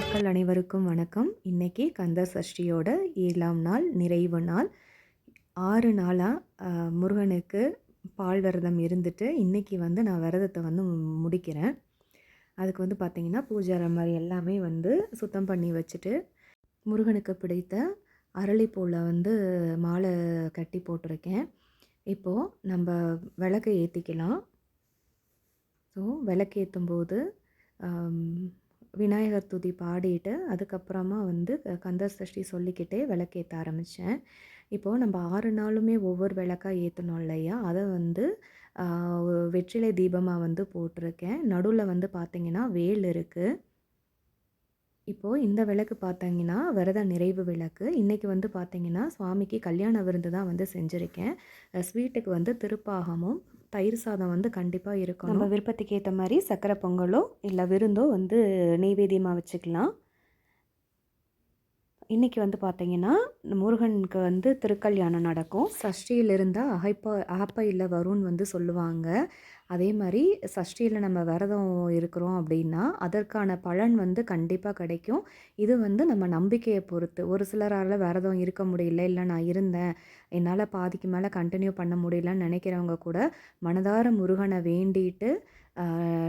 மக்கள் அனைவருக்கும் வணக்கம். இன்னைக்கு கந்த சஷ்டியோட 7ஆம் நாள், நிறைவு நாள். 6 நாளா முருகனுக்கு பால் விரதம் இருந்துட்டு, இன்னைக்கு வந்து நான் விரதத்தை வந்து முடிக்கிறேன். அதுக்கு வந்து பார்த்திங்கன்னா, பூஜை அறை மாதிரி எல்லாமே வந்து சுத்தம் பண்ணி வச்சுட்டு, முருகனுக்கு பிடித்த அரளிப்பூவில் வந்து மாலை கட்டி போட்டிருக்கேன். இப்போது நம்ம விளக்கை ஏற்றிக்கலாம். ஸோ விளக்கேற்றும்போது விநாயகர் துதி பாடிட்டு அதுக்கப்புறமா வந்து கந்த சஷ்டி சொல்லிக்கிட்டே விளக்கேற்ற ஆரம்பித்தேன். இப்போது நம்ம 6 நாளுமே ஒவ்வொரு விளக்காக ஏற்றணும் இல்லையா, அதை வந்து வெற்றிலை தீபமாக வந்து போட்டிருக்கேன். நடுவில் வந்து பார்த்திங்கன்னா வேல் இருக்குது. இப்போது இந்த விளக்கு பார்த்தீங்கன்னா விரத நிறைவு விளக்கு. இன்றைக்கி வந்து பார்த்திங்கன்னா சுவாமிக்கு கல்யாண விருந்து தான் வந்து செஞ்சுருக்கேன். ஸ்வீட்டுக்கு வந்து திருப்பாகமும் தயிர் சாதம் வந்து கண்டிப்பாக இருக்கணும். நம்ம விருப்பத்துக்கு ஏற்ற மாதிரி சர்க்கரை பொங்கலோ இல்லை விருந்தோ வந்து நெய்வேத்தியமாக வச்சுக்கலாம். இன்றைக்கி வந்து பார்த்திங்கன்னா முருகனுக்கு வந்து திருக்கல்யாணம் நடக்கும். சஷ்டியில் இருந்தால் அகப்பையில் வரும்னு வந்து சொல்லுவாங்க. அதே மாதிரி சஷ்டியில் நம்ம விரதம் இருக்கிறோம் அப்படின்னா அதற்கான பலன் வந்து கண்டிப்பாக கிடைக்கும். இது வந்து நம்ம நம்பிக்கையை பொறுத்து. ஒரு சிலரால் விரதம் இருக்க முடியல, இல்லை நான் இருந்தேன், என்னால் பாதிக்கு மேலே கண்டினியூ பண்ண முடியலன்னு நினைக்கிறவங்க கூட மனதார முருகனை வேண்டிட்டு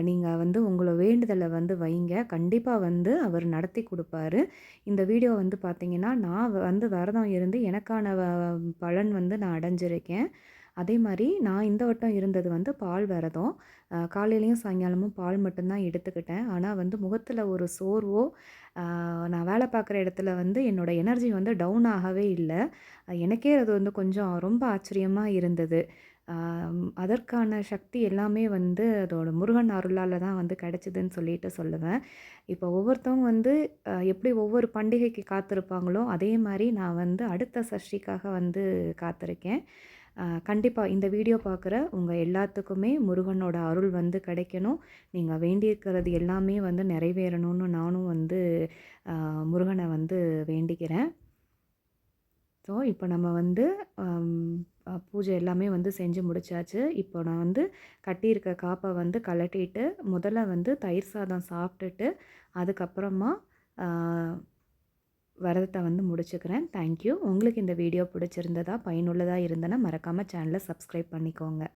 நீங்கள் வந்து உங்களை வேண்டுதலை வந்து வைங்க. கண்டிப்பாக வந்து அவர் நடத்தி கொடுப்பாரு. இந்த வீடியோ வந்து பார்த்திங்கன்னா நான் வந்து விரதம் இருந்து எனக்கான பலன் வந்து நான் அடைஞ்சிருக்கேன். அதே மாதிரி நான் இந்த வட்டம் இருந்தது வந்து பால் விரதம். காலையிலையும் சாயங்காலமும் பால் மட்டும்தான் எடுத்துக்கிட்டேன். ஆனால் வந்து முகத்தில் ஒரு சோர்வோ, நான் வேலை பார்க்குற இடத்துல வந்து என்னோடய எனர்ஜி வந்து டவுன் ஆகவே இல்லை. எனக்கே அது வந்து கொஞ்சம் ரொம்ப ஆச்சரியமாக இருந்தது. அதற்கான சக்தி எல்லாமே வந்து அதோட முருகன் அருளால் தான் வந்து கிடச்சிதுன்னு சொல்லிட்டு சொல்லுவேன். இப்போ ஒவ்வொருத்தவங்க வந்து எப்படி ஒவ்வொரு பண்டிகைக்கு காத்திருப்பாங்களோ அதே மாதிரி நான் வந்து அடுத்த சஷ்டிக்காக வந்து காத்திருக்கேன். கண்டிப்பாக இந்த வீடியோ பார்க்குற உங்கள் எல்லாத்துக்குமே முருகனோட அருள் வந்து கிடைக்கணும். நீங்கள் வேண்டியிருக்கிறது எல்லாமே வந்து நிறைவேறணும்னு நானும் வந்து முருகனை வந்து வேண்டிக்கிறேன். ஸோ இப்போ நம்ம வந்து பூஜை எல்லாமே வந்து செஞ்சு முடிச்சாச்சு. இப்போ நான் வந்து கட்டியிருக்க காப்பை வந்து கழட்டிட்டு முதல்ல வந்து தயிர் சாதம் சாப்பிட்டுட்டு அதுக்கப்புறமா விரதத்தை வந்து முடிச்சுக்கிறேன். தேங்க்யூ. உங்களுக்கு இந்த வீடியோ பிடிச்சிருந்ததா, பயனுள்ளதாக இருந்தனா மறக்காமல் சேனலை சப்ஸ்கிரைப் பண்ணிக்கோங்க.